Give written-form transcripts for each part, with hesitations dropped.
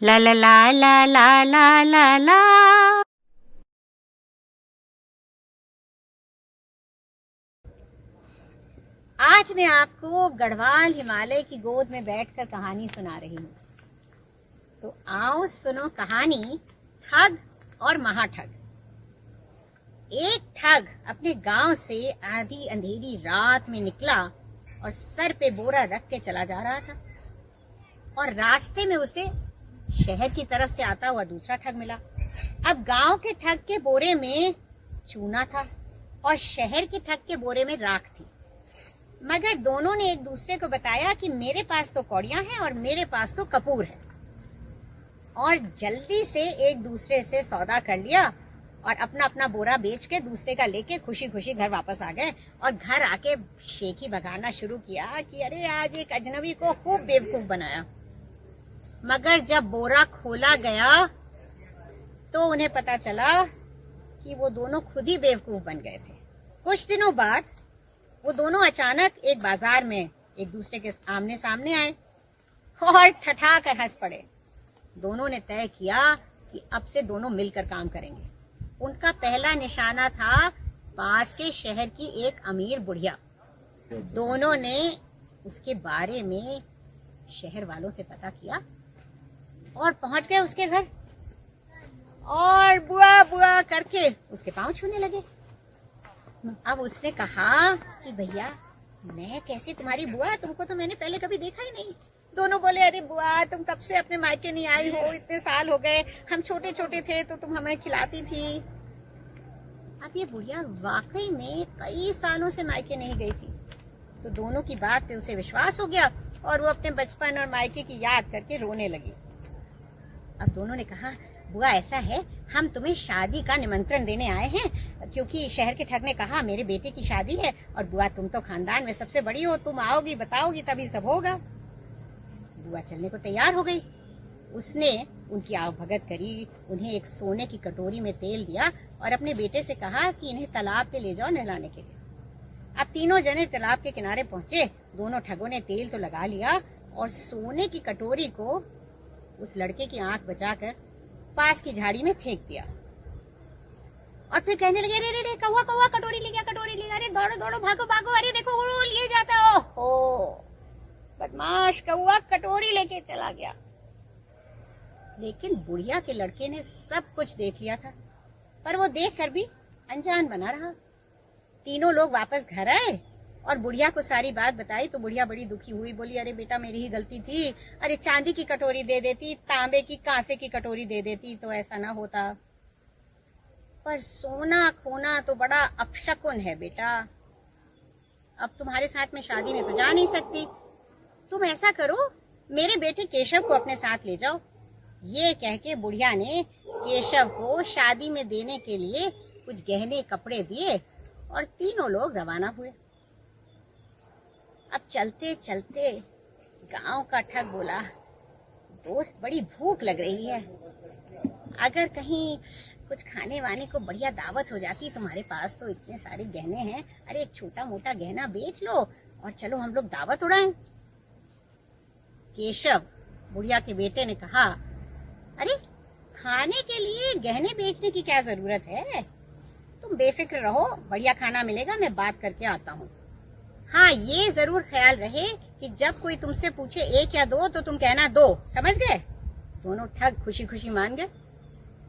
ला ला ला ला ला ला ला ला। आज मैं आपको गढ़वाल हिमालय की गोद में बैठकर कहानी सुना रही हूँ। तो आओ सुनो कहानी ठग और महाठग। एक ठग अपने गांव से आधी अंधेरी रात में निकला और सर पे बोरा रख के चला जा रहा था और रास्ते में उसे शहर की तरफ से आता हुआ दूसरा ठग मिला। अब गांव के ठग के बोरे में चूना था और शहर के ठग के बोरे में राख थी, मगर दोनों ने एक दूसरे को बताया कि मेरे पास तो कौड़ियां हैं और मेरे पास तो कपूर है, और जल्दी से एक दूसरे से सौदा कर लिया और अपना अपना बोरा बेच के दूसरे का लेके खुशी खुशी घर वापस आ गए और घर आके शेखी बगाना शुरू किया कि अरे आज एक अजनबी को खूब बेवकूफ बनाया। मगर जब बोरा खोला गया तो उन्हें पता चला कि वो दोनों खुद ही बेवकूफ बन गए थे। कुछ दिनों बाद वो दोनों अचानक एक बाजार में एक दूसरे के आमने सामने आए और ठठा कर हंस पड़े। दोनों ने तय किया कि अब से दोनों मिलकर काम करेंगे। उनका पहला निशाना था पास के शहर की एक अमीर बुढ़िया। दोनों ने उसके बारे में शहर वालों से पता किया और पहुंच गए उसके घर और बुआ बुआ करके उसके पांव छूने लगे। अब उसने कहा कि भैया मैं कैसी तुम्हारी बुआ, तुमको तो मैंने पहले कभी देखा ही नहीं। दोनों बोले अरे बुआ तुम कब से अपने मायके नहीं आई हो, इतने साल हो गए, हम छोटे छोटे थे तो तुम हमें खिलाती थी। अब ये बुढ़िया वाकई में कई सालों से मायके नहीं गई थी, तो दोनों की बात पे उसे विश्वास हो गया और वो अपने बचपन और मायके की याद करके रोने लगी। अब दोनों ने कहा बुआ ऐसा है, हम तुम्हें शादी का निमंत्रण देने आए हैं, क्योंकि शहर के ठग ने कहा मेरे बेटे की शादी है और बुआ तुम तो खानदान में सबसे बड़ी हो, तुम आओगी बताओगी तभी सब होगा। बुआ चलने को तैयार हो गई। उसने उनकी आवभगत करी, उन्हें एक सोने की कटोरी में तेल दिया और अपने बेटे से कहा कि इन्हें तालाब पे ले जाओ नहलाने के लिए। अब तीनों जने तालाब के किनारे पहुंचे। दोनों ठगों ने तेल तो लगा लिया और सोने की कटोरी को उस लड़के की आंख बचाकर पास की झाड़ी में फेंक दिया और फिर कहने लगे अरे रे कौवा कौवा कटोरी ले गया, कटोरी ले गया, अरे दौड़ो दौड़ो भागो भागो, अरे देखो वो लिए जाता है। ओहो बदमाश कौवा कटोरी लेके चला गया। लेकिन बुढ़िया के लड़के ने सब कुछ देख लिया था, पर वो देख कर भी अनजान बना रहा। तीनों लोग वापस घर आए और बुढ़िया को सारी बात बताई तो बुढ़िया बड़ी दुखी हुई, बोली अरे बेटा मेरी ही गलती थी, अरे चांदी की कटोरी दे देती, तांबे की कांसे की कटोरी दे देती तो ऐसा ना होता। पर सोना खोना तो बड़ा अपशकुन है बेटा, अब तुम्हारे साथ में शादी में तो जा नहीं सकती। तुम ऐसा करो मेरे बेटे केशव को अपने साथ ले जाओ। ये कह के बुढ़िया ने केशव को शादी में देने के लिए कुछ गहने कपड़े दिए और तीनों लोग रवाना हुए। अब चलते चलते गांव का ठग बोला दोस्त बड़ी भूख लग रही है, अगर कहीं कुछ खाने वाने को बढ़िया दावत हो जाती, तुम्हारे पास तो इतने सारे गहने हैं, अरे एक छोटा मोटा गहना बेच लो और चलो हम लोग दावत उड़ाएं। केशव बुढ़िया के बेटे ने कहा अरे खाने के लिए गहने बेचने की क्या जरूरत है, तुम बेफिक्र रहो, बढ़िया खाना मिलेगा, मैं बात करके आता हूँ। हाँ ये जरूर ख्याल रहे कि जब कोई तुमसे पूछे एक या दो तो तुम कहना दो, समझ गए। दोनों ठग खुशी खुशी मान गए।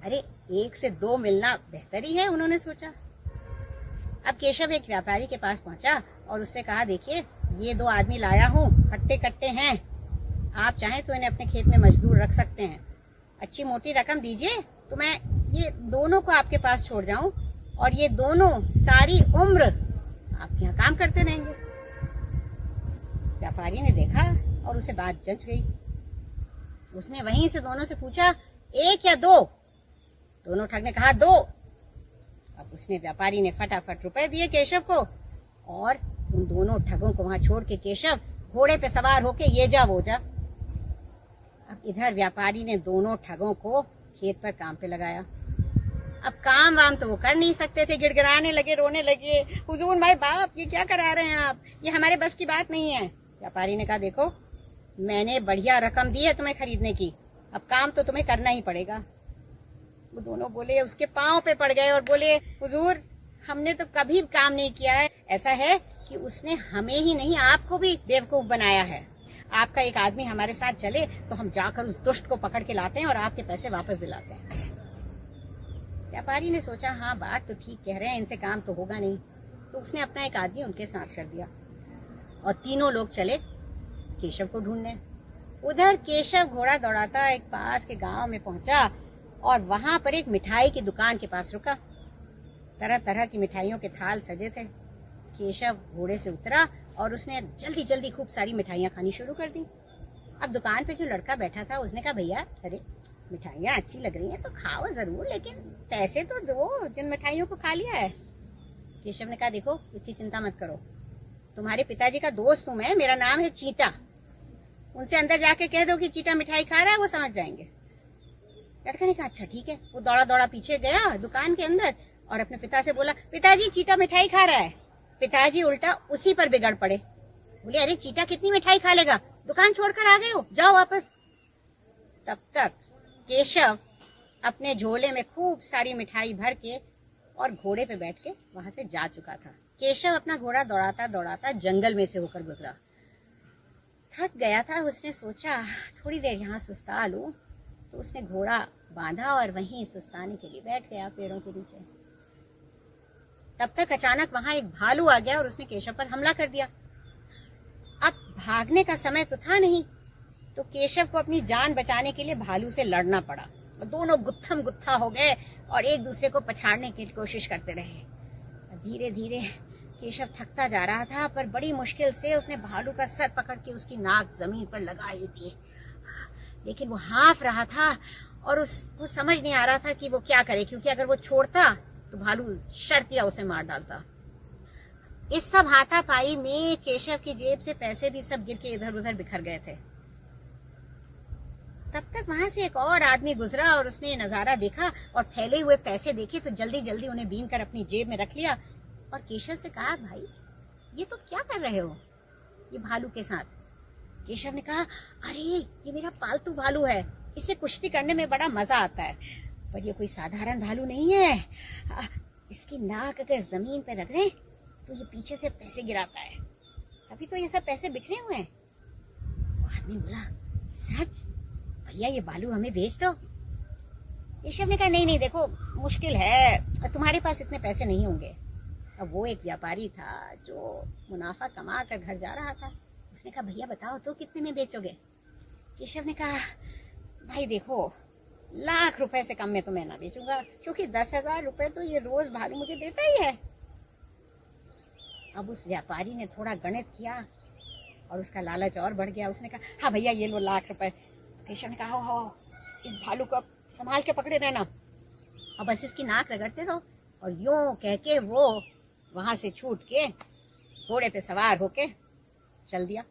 अरे एक से दो मिलना बेहतर ही है, उन्होंने सोचा। अब केशव एक व्यापारी के पास पहुंचा और उससे कहा देखिए ये दो आदमी लाया हूँ, हट्टे कट्टे हैं, आप चाहें तो इन्हें अपने खेत में मजदूर रख सकते हैं, अच्छी मोटी रकम दीजिए तो मैं ये दोनों को आपके पास छोड़ जाऊं और ये दोनों सारी उम्र आपके यहाँ काम करते रहेंगे। व्यापारी ने देखा और उसे बात जच गई। उसने वहीं से दोनों से पूछा एक या दो, दोनों ठग ने कहा दो। अब उसने व्यापारी ने फटाफट रुपए दिए केशव को और उन दोनों ठगों को वहां छोड़ के केशव घोड़े पे सवार होके ये जा वो जा। अब इधर व्यापारी ने दोनों ठगों को खेत पर काम पे लगाया। अब काम वाम तो वो कर नहीं सकते थे, गिड़गिड़ाने लगे, रोने लगे, हुजूर भाई बाप ये क्या करा रहे हैं आप, ये हमारे बस की बात नहीं है। व्यापारी ने कहा देखो मैंने बढ़िया रकम दी है तुम्हें खरीदने की, अब काम तो तुम्हें करना ही पड़ेगा। वो दोनों बोले, उसके पांव पे पड़ गए और बोले, हुजूर हमने तो कभी काम नहीं किया है। ऐसा है कि उसने हमें ही नहीं आपको भी बेवकूफ बनाया है। आपका एक आदमी हमारे साथ चले तो हम जाकर उस दुष्ट को पकड़ के लाते हैं और आपके पैसे वापस दिलाते हैं। व्यापारी ने सोचा, हाँ बात तो ठीक कह रहे हैं, इनसे काम तो होगा नहीं। तो उसने अपना एक आदमी उनके साथ कर दिया और तीनों लोग चले केशव को ढूंढने। उधर केशव घोड़ा दौड़ाता एक पास के गांव में पहुंचा और वहां पर एक मिठाई की दुकान के पास रुका। तरह तरह की मिठाइयों के थाल सजे थे। केशव घोड़े से उतरा और उसने जल्दी जल्दी खूब सारी मिठाइयां खानी शुरू कर दी। अब दुकान पे जो लड़का बैठा था उसने कहा, भैया अरे मिठाइयां अच्छी लग रही हैं तो खाओ जरूर, लेकिन पैसे तो दो जिन मिठाइयों को खा लिया है। केशव ने कहा, देखो इसकी चिंता मत करो, तुम्हारे पिताजी का दोस्त हूं मैं, मेरा नाम है चीटा। उनसे अंदर जाके कह दो कि चीटा मिठाई खा रहा है, वो समझ जाएंगे। लड़का ने कहा, अच्छा ठीक है। वो दौड़ा दौड़ा पीछे गया दुकान के अंदर और अपने पिता से बोला, पिताजी चीटा मिठाई खा रहा है। पिताजी उल्टा उसी पर बिगड़ पड़े। बोले, अरे चीटा कितनी मिठाई खा लेगा, दुकान छोड़कर आ गए हो, जाओ वापस। तब तक केशव अपने झोले में खूब सारी मिठाई भर के और घोड़े पे बैठ के वहां से जा चुका था। केशव अपना घोड़ा दौड़ाता दौड़ाता जंगल में से होकर गुजरा। थक गया था, उसने सोचा थोड़ी देर यहाँ सुस्ता लूं। तो उसने घोड़ा बांधा और वहीं सुस्ताने के लिए बैठ गया पेड़ों के नीचे। तब तक अचानक वहां एक भालू आ गया और उसने केशव पर हमला कर दिया। अब भागने का समय तो था नहीं, तो केशव को अपनी जान बचाने के लिए भालू से लड़ना पड़ा। दोनों गुत्थम गुत्था हो गए और एक दूसरे को पछाड़ने की कोशिश करते रहे। धीरे धीरे केशव थकता जा रहा था, पर बड़ी मुश्किल से उसने भालू का सर पकड़ के उसकी नाक जमीन पर लगाई थी। लेकिन वो हाँफ रहा था और उसको समझ नहीं आ रहा था कि वो क्या करे, क्योंकि अगर वो छोड़ता तो भालू शर्तिया उसे मार डालता। इस सब हाथापाई में केशव की जेब से पैसे भी सब गिर के इधर उधर बिखर गए थे। तब तक वहां से एक और आदमी गुजरा और उसने नजारा देखा और फैले हुए पैसे देखे तो जल्दी जल्दी उन्हें बीन कर अपनी जेब में रख लिया और केशव से कहा, भाई ये तो क्या कर रहे हो ये भालू के साथ? केशव ने कहा, अरे ये मेरा पालतू भालू है, इससे कुश्ती करने में बड़ा मजा आता है, पर ये कोई साधारण भालू नहीं है। इसकी नाक अगर जमीन पे रख दें तो ये पीछे से पैसे गिराता है, तभी तो ये सब पैसे बिखरे हुए हैं। वो आदमी बोला, सच? भैया ये भालू हमें बेच दो। केशव ने कहा, नहीं नहीं देखो मुश्किल है, तुम्हारे पास इतने पैसे नहीं होंगे। अब वो एक व्यापारी था जो मुनाफा कमा कर घर जा रहा था। उसने कहा, भैया बताओ तो कितने में बेचोगे? केशव ने कहा, भाई देखो लाख रुपए से कम में तो मैं ना बेचूंगा, क्योंकि 10,000 रुपए तो ये रोज भालू मुझे देता ही है। अब उस व्यापारी ने थोड़ा गणित किया और उसका लालच और बढ़ गया। उसने कहा, हाँ भैया ये लो लाख रुपए। केशव ने कहा, हो इस भालू को संभाल के पकड़े रहना और बस इसकी नाक रगड़ते रहो। और यूं कह के वो वहां से छूट के घोड़े पे सवार होके चल दिया।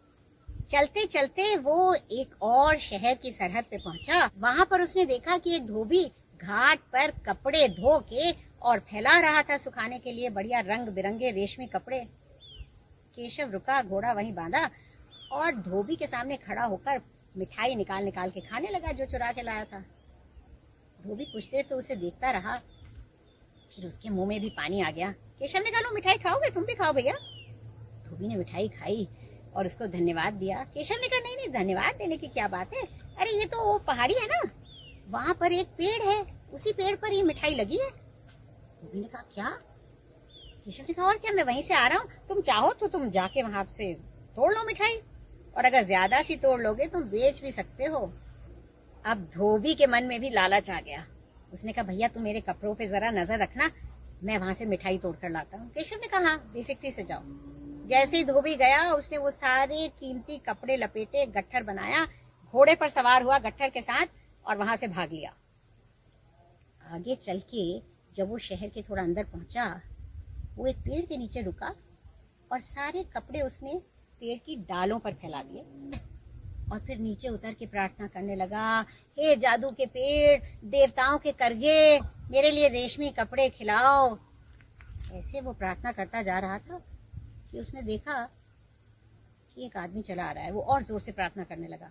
चलते चलते वो एक और शहर की सरहद पे पहुंचा। वहां पर उसने देखा कि एक धोबी घाट पर कपड़े धो के और फैला रहा था सुखाने के लिए बढ़िया रंग बिरंगे रेशमी कपड़े। केशव रुका, घोड़ा वहीं बांधा और धोबी के सामने खड़ा होकर मिठाई निकाल निकाल के खाने लगा जो चुरा के लाया था। धोबी कुछ देर तो उसे देखता रहा, फिर उसके मुंह में भी पानी आ गया। केशव ने कहा, लो मिठाई खाओगे? तुम भी खाओ भैया। धोबी ने मिठाई खाई और उसको धन्यवाद दिया। केशव ने कहा, नहीं नहीं धन्यवाद देने की क्या बात है, अरे ये तो वो पहाड़ी है ना, वहां पर एक पेड़ है, उसी पेड़ पर ये मिठाई लगी है। धोबी ने कहा, क्या? केशव ने कहा, और क्या, मैं वहीं से आ रहा हूँ, तुम चाहो तो तुम जाके वहां से तोड़ लो मिठाई, और अगर ज्यादा सी तोड़ लोगे तुम बेच भी सकते हो। अब धोबी के मन में भी लालच आ गया। उसने कहा, भैया तुम मेरे कपड़ों पे जरा नजर रखना, मैं वहां से मिठाई तोड़ कर लाता हूँ। केशव ने कहा, हाँ बेफिक्री से जाओ। जैसे ही धोबी गया उसने वो सारे कीमती कपड़े लपेटे, गट्ठर बनाया, घोड़े पर सवार हुआ गट्ठर के साथ और वहां से भाग लिया। आगे चल के जब वो शहर के थोड़ा अंदर पहुंचा, वो एक पेड़ के नीचे रुका और सारे कपड़े उसने पेड़ की डालों पर फैला दिए और फिर नीचे उतर के प्रार्थना करने लगा, हे जादू के पेड़, देवताओं के करगे, मेरे लिए रेशमी कपड़े खिलाओ। ऐसे वो प्रार्थना करता जा रहा था कि उसने देखा कि एक आदमी चला आ रहा है। वो और जोर से प्रार्थना करने लगा,